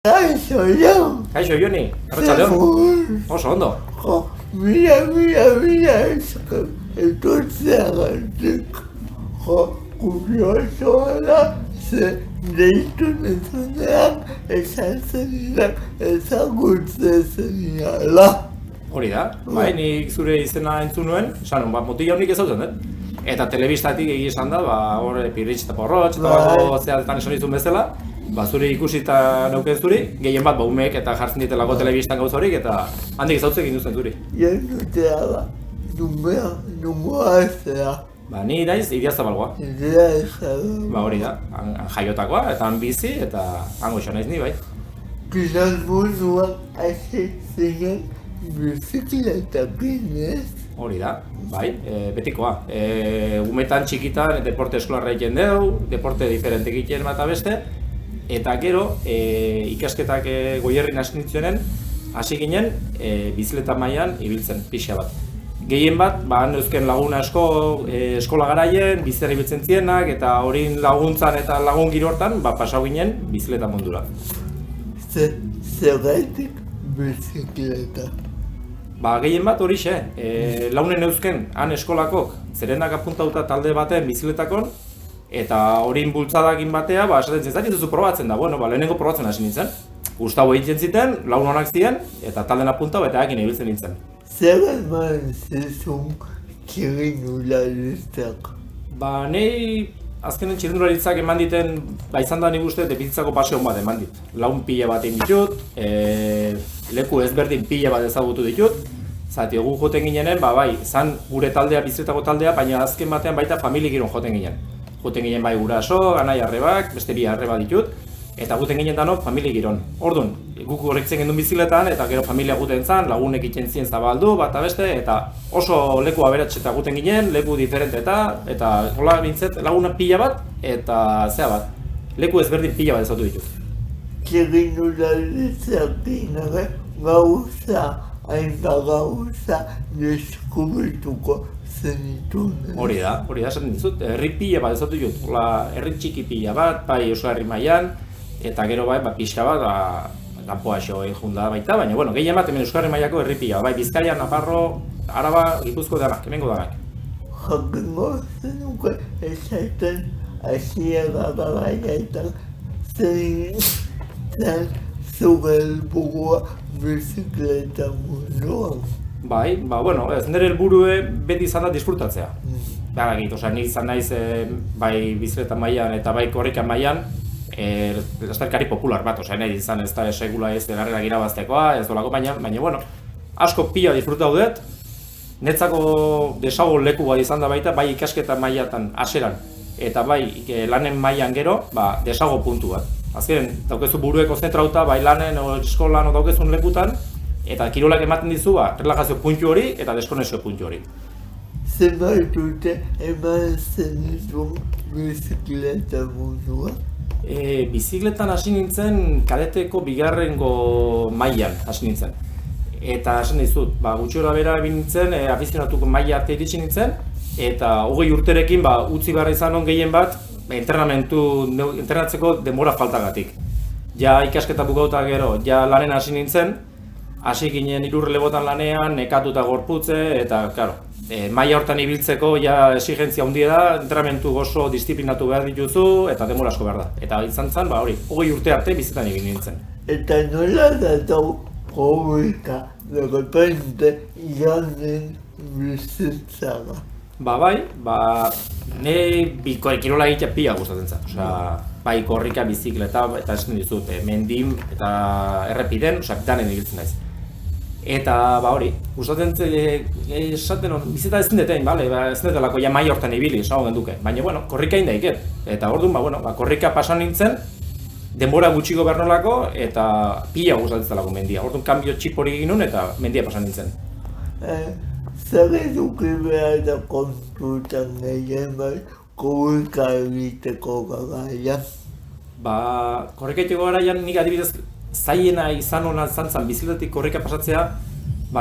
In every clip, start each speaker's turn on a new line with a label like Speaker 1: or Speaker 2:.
Speaker 1: Kaixo, Jon.
Speaker 2: Kaixo, Joni, arratsaldeon. Oso ondo.
Speaker 1: Jo, mira, etortzeagatik. Jo, kuriosoa da, ze deitu nezunean esan zenidan ezagutzen zeniala.
Speaker 2: Hori da, bai, nik zure izena entzun nuen, esan, motila honik ezagutzen dut. Eta telebistatik egia esan da, hor Pirritx eta Porrotx, eta bako zeatetan esan izun bezala, zure ikusita neuken zuri, gehien bat umeek eta jartzen ditelako telebistan gauza horik, eta handik ezagutzen egin duzen zuri.
Speaker 1: Janutea da, nungoa zera.
Speaker 2: Ni naiz Idiazabalgoa.
Speaker 1: Idiazabalgoa.
Speaker 2: Hori da, han jaiotakoa, eta han bizi, eta hango iso naiz ni, bai.
Speaker 1: Gizan munduan hasi zinen bizikletakin, ez?
Speaker 2: Hori da, bai, betikoa. Umetan txikitan deporte eskolarra egiten dugu, deporte diferente egiten bat beste, eta gero ikasketak Goierrin hasi nintzenen, hasi ginen bizikleta mailan ibiltzen, pixa bat. Gehien bat, han eusken lagun asko eskola garaien, bizitara ibiltzen zienak, eta horin laguntzan eta lagun giro hortan, pasau ginen bizikleta mundura.
Speaker 1: Zergatik bizikleta?
Speaker 2: Gehien bat horixe, launen eusken han eskolakok zerenak apuntauta talde baten bizikletakon, eta horin bultzadakin batea, esaten zen, duzu probatzen da, lehenengo probatzen hasi nintzen. Gustavo egiten ziten, laun honak ziren, eta talden apuntau eta ekin ibiltzen nintzen.
Speaker 1: Zer eman zezun txirrindularitzak?
Speaker 2: Nahi azkenen txirrindularitzak eman diten, izan da nik uste, bizitzako paseon bat eman dit. Laun pila bat egin ditut, leku ezberdin pila bat ezagutu ditut. Zati, egun joten ginenen, izan gure taldea, bizitako taldea, baina azken batean baita familia giron joten ginen. Joten ginen bai guraso, anai arrebak, beste bi arreba ditut, eta guten ginen danok familia giron. Orduan, guk horrektzen gendun bizikletan, eta gero familia guten zan, lagunek itzen zien zabaldu, bat beste, eta oso leku aberatxe eta guten ginen, leku diferente eta hola bintzet laguna pila bat, eta zea bat, leku ezberdin pila bat ezautu ditut.
Speaker 1: Txirrindularitzakin gauza, hainbat gauza deskubrituko zenitun.
Speaker 2: Hori da, esaten dizut, herri pila bat ezautu ditut, herri txiki pila bat, bai Euskal Herri mailan, eta gero pixka bat, kanpoa xo egin da baita, baina gehien bat hemen Euskal Herri mailako herri pila, bai Bizkaia, Nafarro, Araba, Gipuzko danak, hemengo danak.
Speaker 1: Jakingo zenuke esaten hasiera garaietan zen zure helburua bizikleta munduan.
Speaker 2: Bai, ez nire helburue beti izan da disfrutatzea. Nik izan naiz bai bizikleta mailan eta bai korrika mailan lasterkari popular bat, nahi izan ez da segula ez garrera irabaztekoa, ez dolako, baina asko pila disfrutatu dut, netzako desago leku bat izan da baita, bai ikasketa mailatan haseran, eta bai lanen mailan gero, desago puntu bat. Azken, daukezu buruek konzentrauta, bai lanen o eskolan o daukezun lekutan, eta kirolak ematen dizu, relajazio puntu hori eta deskonexio puntu hori.
Speaker 1: Zenbait dute eman zenitun bizikleta mundua?
Speaker 2: Bizikletan hasi nintzen kadeteko bigarrengo mailan hasi nintzen. Eta esan dizut, gutxi gora bera egin nintzen, afizionatuko maila arte iritsi nintzen, eta 20 urterekin utzi behar izan on gehien bat, entrenatzeko denbora faltagatik. Ja ikasketa bukauta gero, ja lanen hasi nintzen, hasi ginen 3 relebotan lanean, nekatuta gorputze, eta, maila hortan ibiltzeko exigentzia handia da, entrenamentu oso disiplinatu behar dituzu, eta denbora asko behar da. Eta izan zen, 20 urte arte bizitan egin nintzen.
Speaker 1: Eta nola datau korrika, de repente, janen bizitzara?
Speaker 2: Kirola egitea pila gustatzen zen. Bai korrika, bizikleta, eta esan dizut, mendim eta errepiden, danen egiltzen naiz. Eta gustatzen esaten bizita ez zindetein, ez zindetelako maila hortan ibili, esago genduke. Baina, korrika egin daiket. Eta orduan, korrika pasan nintzen, denbora gutxiko behar nolako, eta pila gustatzen zelako mendia. Orduan, kanbio txip hori egin nun, eta mendia pasan nintzen.
Speaker 1: Zer eduki behar da kontutan gehien korrika egiteko garaian?
Speaker 2: Korrika egiteko garaian nik adibidez zaiena izan hona zantzan bizikletetik korrika pasatzea,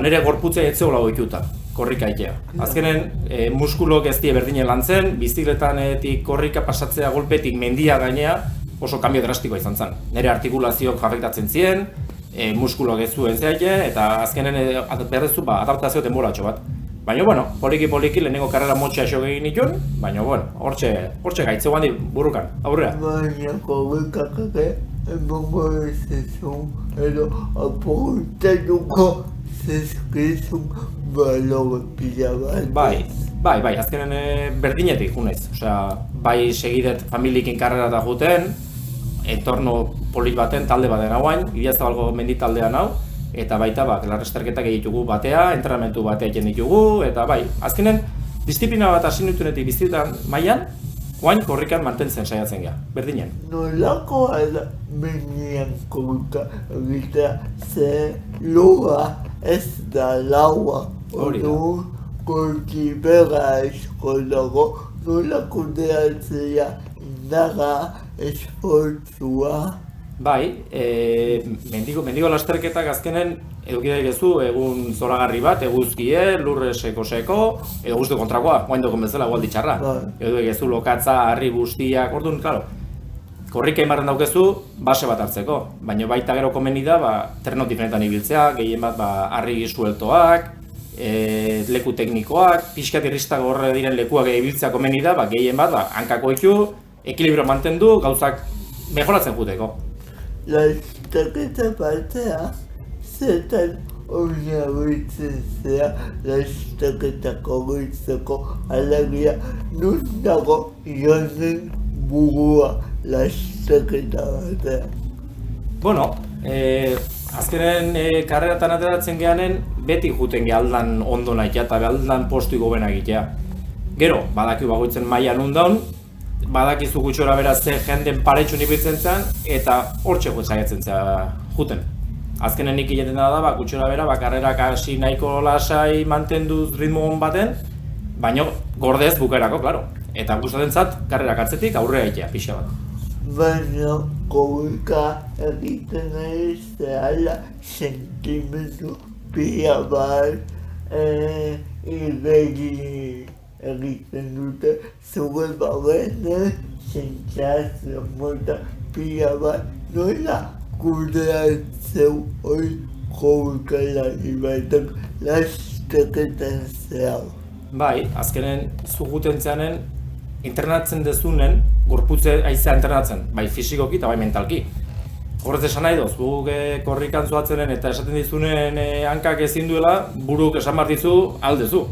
Speaker 2: nire gorputzea etzeola goituta korrika egitea. Azkenen muskulok ez die berdinen lan zen, bizikletanetik korrika pasatzea golpetik mendia gainea, oso kambio drastikoa izan zen. Nire artikulazioak afektatzen ziren, muskuloak ez zuen zeaike, eta azkenen berrezu adaptazio denboratxo bat. Baina, bueno, poliki lehenengo karrera motxa esok egin nituen, baina, bueno, hortxe gaitzeu handi burrukan, aurrera.
Speaker 1: Baina korrikakake emango ezezun edo aportatuko zezkizun balore pila bat.
Speaker 2: Bai, azkenen berdinetik junez. Osea, bai segidet familiekin karrera da juten, entorno polit baten, talde baten hauain, Idiazabalgo menditaldean hau, eta baita larresterketak egitugu batea, entrenamentu batea egin ditugu, eta bai, azkenen disiplina bat hasi nutunetik bizitan mailan, oain korrikan mantentzen saiatzen gea, berdinen.
Speaker 1: Nolakoa da mendian korrika egitea, ze lua ez da laua, orduan korki bera esko dago, nola kudeatzea indaga, esfortzua.
Speaker 2: Bai, mendigo lasterketak azkenen eduki daigezu egun zoragarri bat, eguzkie, lurre seko, edo guzti kontrakoa, guaindoko bezala gualdi txarra. Edo daigezu lokatza, harri guztiak, orduan, klaro, korrika imarren daukezu base bat hartzeko, baina baita gero komeni da, terno diferentan ibiltzea, gehien bat harri sueltoak, leku teknikoak, pixkat irristak horre diren lekuak ibiltzea komeni da, gehien bat, hankako iku, ekilibrio mantendu, gauzak mejoratzen juteko.
Speaker 1: Lasterketa batea, zetan oinarritzen zea lasterketa korritzeko alegia nun dago joanen burua lasterketa batea.
Speaker 2: Bueno, azkenen karreratan ateratzen gehanen beti juten gehaldan ondo nahitea eta gehaldan postu gobena egitea. Gero, badakiu bagoitzen maila nun daun, badakizu gutxora bera ze jenden paretxun ibiltzen zen, eta hortxe saiatzen juten. Azkenen nik egiten da, gutxora bera, karrerak hasi nahiko lasai mantenduz ritmo hon baten, baina gordez bukaerako, klaro. Eta gustatzen zat, karrerak atzetik aurrera egitea, pixa bat.
Speaker 1: Baina korrika egiten ari zehala sentimendu pila bat egiten dute zure barrene sentsazio mota pila bat nola kudeatzeu hori korrikalari batak lasterketan zehar.
Speaker 2: Bai, azkenen zuguten zeanen entrenatzen dezunen, gorputze aizea entrenatzen, bai fisikoki eta bai mentalki. Horrez esan nahi doz, guk korrikan zuatzenen eta esaten dizunen hankak ezin duela, buruk esan behar dizu aldezu.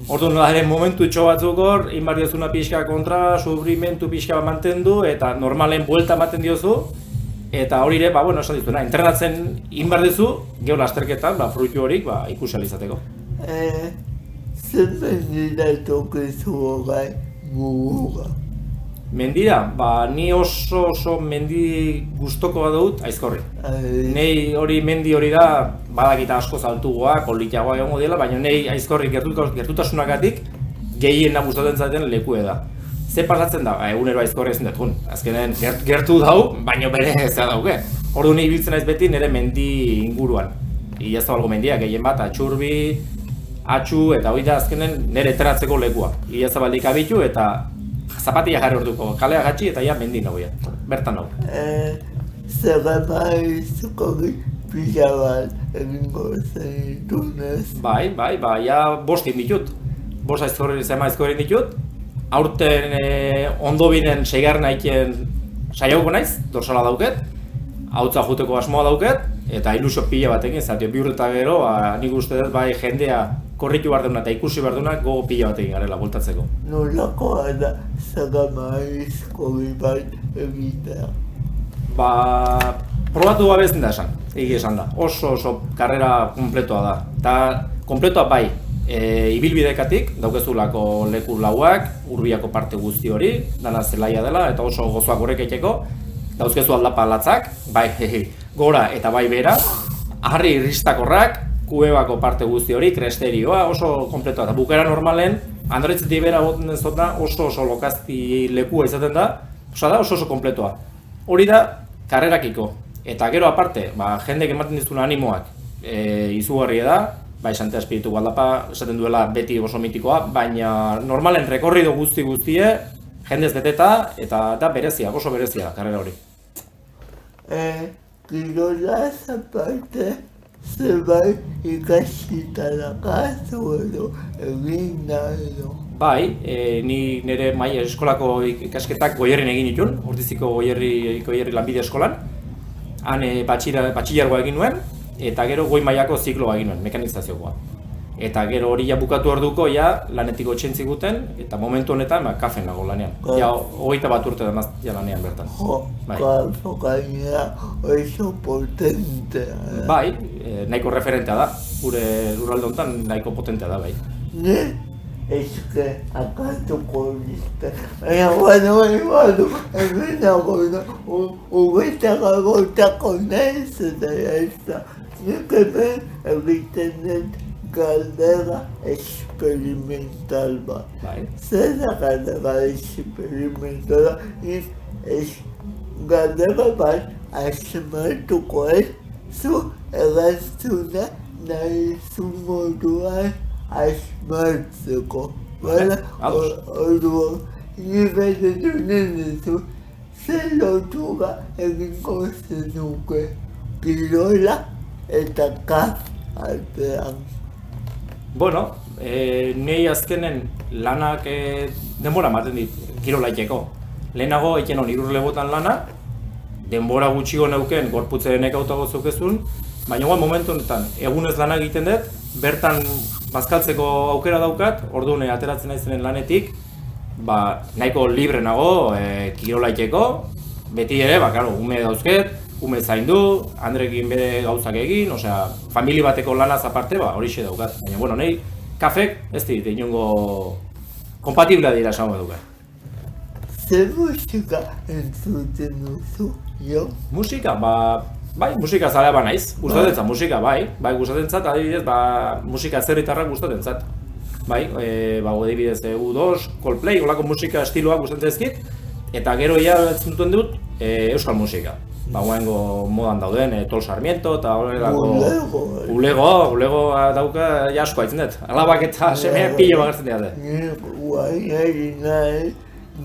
Speaker 2: Orduan ere momentu itxo batzuk hor, egin behar diozuna pixka kontra, sufrimentu pixka mantendu eta normalen buelta ematen diozu. Eta hori ere, esan dizuna, entrenatzen egin behar dizu, gero lasterketan, fruitu horik ikusi ahal izateko.
Speaker 1: Zer mendira tokizu hogai burura?
Speaker 2: Mendira, ni oso mendi gustoko badut Aizkorri. Nei hori mendi hori da, badakita asko zaltugoa, kolitiagoa egongo dela, baina nei Aizkorri gertutasunagatik gehien gustatzen zaten lekue da. Ze pasatzen da, egunero Aizkorri ezin dut, azkenen gertu dau, baina bere zea dauke. Orduan ibiltzen naiz beti nire mendi inguruan. Idiazabalgo mendia, gehien bat, Atxurbi, Atxu eta hori da azkenen nire enteratzeko lekua. Idiazabaldik abitu eta zapatia jarri orduko, kalea gatsi eta mendi nagoia, bertan hau.
Speaker 1: Zerrema izuko pila bat egingo zentunez?
Speaker 2: Bai, bost ditut. Bost Aizkorri ditut. Aurten ondo binen seigarren haikien saiauko naiz, dorsala dauket. Hautza juteko asmoa dauket, eta ilusio pila batekin, zatio bi urte eta gero, nik uste dut bai jendea korritu behar duna eta ikusi behar duna gogo pila batekin garela bultatzeko.
Speaker 1: Nolakoa da Zerrema Aizkorri bat egitea?
Speaker 2: Probatu gabe ezin da esan, egia esan da. Oso karrera kompletoa da. Eta kompletoa bai, ibilbidekatik, daukezulako leku lauak, Urbiako parte guzti hori, dana zelaia dela eta oso gozoak horrek eiteko. Dauzkezu aldapa latzak, bai gora eta bai bera, harri irristakorrak, Kuebako parte guzti hori, kresterioa, oso kompletoa da. Bukera normalen, Andoritzetik bera boten ez dut oso lokazti lekua izaten da, oso kompletoa. Hori da, karrerakiko. Eta gero aparte, jendek ematen dizuna animoak izugarria da, bai Santea Espiritu aldapa esaten duela beti oso mitikoa, baina normalen rekorrido guztie jendez beteta, eta da berezia, oso berezia karrera hori.
Speaker 1: Kirolaz aparte, zerbait ikasita dakazu edo egin nahi edo.
Speaker 2: Bai, ni nire eskolako ikasketak Goierrin egin ditun, Ortiziko Goierri lanbide eskolan. Han batxilergoa egin nuen, eta gero goi mailako zikloa egin nuen, mekanizaziokoa. Eta gero hori ja bukatu orduko ja lanetik otxentzi guten, eta momentu honetan kafen nago lanean. Ja 21 urte da ja lanean bertan.
Speaker 1: Kafe gainera oso potentea.
Speaker 2: Bai, nahiko referentea da, gure lurralde honetan nahiko potentea da, bai.
Speaker 1: Eske akatuko dizte, baina hemen nago, ugetako nahiz eta jazta. Nik hemen egiten dut galdera experimental bat. Zer da galdera experimentala? Galdera bat asmatuko ez, zu erantzuna nahi zu moduan asmatzeko. Orduan, nire ditunen dizu, zer lotura egingo zenuke kirola eta kaf artean.
Speaker 2: Bueno, nahi azkenen lanak denbora ematen dit kirolaiteko. Lehenago eken hon irurlegotan lana, denbora gutxiko neuken gorputzaren ekautago zukezun, baina momentu honetan egunez lana egiten dut, bertan bazkaltzeko aukera daukat, orduan ateratzen naizenen lanetik, nahiko libre nago kirolaiteko, beti ere, ume dauzket, ume zaindu, Andrekin bere gauzak egin, famili bateko lanaz aparte, horixe daukat. Baina, nahi, kafek ez dit, inongo kompatiblea dira esango dukat.
Speaker 1: Zer musika entzuten duzu, jo?
Speaker 2: Musika, bai, musika zalea naiz, gustatzen zat musika, bai, gustatzen zat, adibidez, musika zerritarrak gustatzen zat. Bai, adibidez, U2, Coldplay, olako musika estiloak gustatzen ezkit, eta gero ia entzuten dut euskal musika. Guaingo modan dauden, Tol Sarmiento eta horrelako... Ulego dauka asko haitzen dut. Alabak eta semeak pilo bagartzen dira.
Speaker 1: Guain egin nahi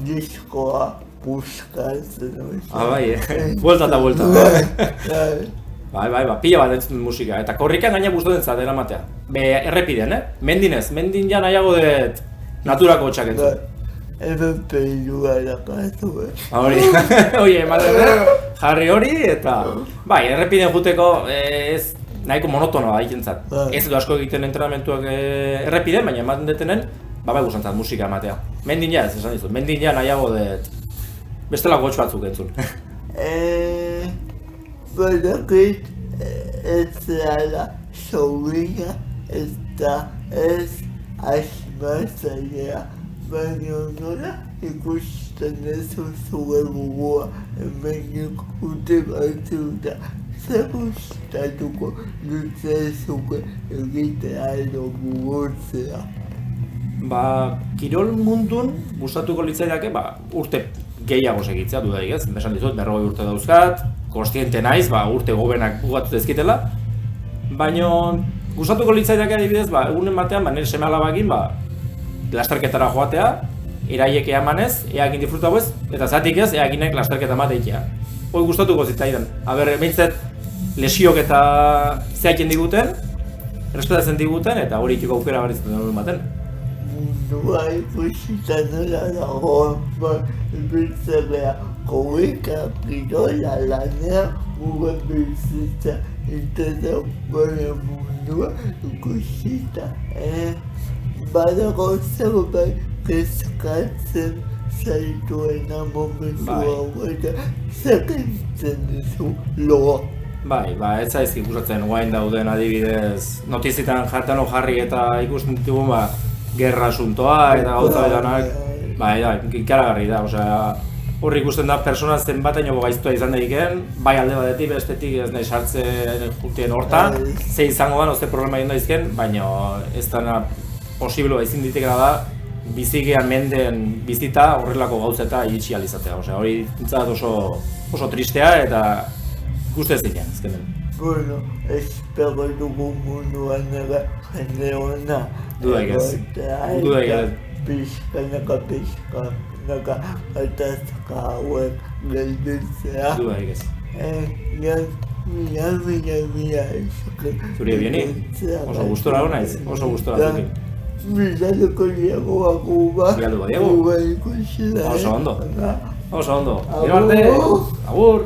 Speaker 1: diskoa puskatzen.
Speaker 2: Bai, buelta eta buelta. Bai, pila bat entzuten musika. Eta korrikan gaina gustatzen zat eramatea. Errepiden, mendin ja nahiago dut naturako hotxak entzun.
Speaker 1: Hemen peilua dakatu,
Speaker 2: Hori, jarri hori eta... Bai, errepiden juteko nahiko monotonoa da ikentzat. Ez edo asko egiten entrenamentuak errepiden, baina ematen detenen, bai gustantzat musika ematea. Mendin ja, ez esan dizut, mendin ja nahiago dut bestelako hotx batzuk entzun.
Speaker 1: Badakit ez zara sobrina eta ez asmatzailea. Baina nola ikusten dezu zure burua hemenik urte batzuta, zer gustatuko dutzezuke egitea edo burutzea?
Speaker 2: Kirol mundun gustatuko litzaidake urte gehiago segitzea dudarik ez, esan dizut, 40 urte dauzkat, kontziente naiz, urte gobenak bugatu dezkitela, baina gustatuko litzaidake adibidez, egunen batean, nire seme-alabakin, lasterketara joatea, iraiek eamanez, eakin disfrutago ez, eta zatik ez, eakinek lasterketa mateikia. Hoi gustatuko zitzaidan. Behintzat, lesiok eta zehaiten diguten, respetatzen diguten, eta hori ikiko aukera baritzen duen baten.
Speaker 1: Mundua ikusita nola dago, biltzea, korrika, kirola, lanea, gure bizitza, eta bere mundua ikusita, badago zerbait kezkatzen zaituena momentu hauetan, zakentzen duzu loa.
Speaker 2: Bai, ez zaizki gustatzen guain dauden adibidez notizitan jartan jarri eta ikusten ditugun gerra asuntoa eta gauza edanak. Bai, ikaragarri da, horri ikusten da persona zenbataino gaiztua izan daiken, bai alde batetik, bestetik ez nahi sartzen jutien hortan, ze izango da, ze problema egin daizken, baina ez dena posibloa ezin ditekera da, bizigean menden bizita horrelako gauzeta iritsi alizatea. Hori entzat oso tristea eta ikuste ez dira, ezkenen.
Speaker 1: Bueno, espero dugu munduan ere jende hona.
Speaker 2: Dudaik ez.
Speaker 1: Pixkanaka pixka. naka gatazka hauek gelditzea.
Speaker 2: Dudarik ez.
Speaker 1: Mila esker.
Speaker 2: Zuri bieni? Oso gustora hona ez, oso gustora zukin.
Speaker 1: Bilaluko diagoa guba.
Speaker 2: Bilaluko diago?
Speaker 1: Guba ikusi da.
Speaker 2: Oso ondo. Oso ondo. Gero arte! Agur!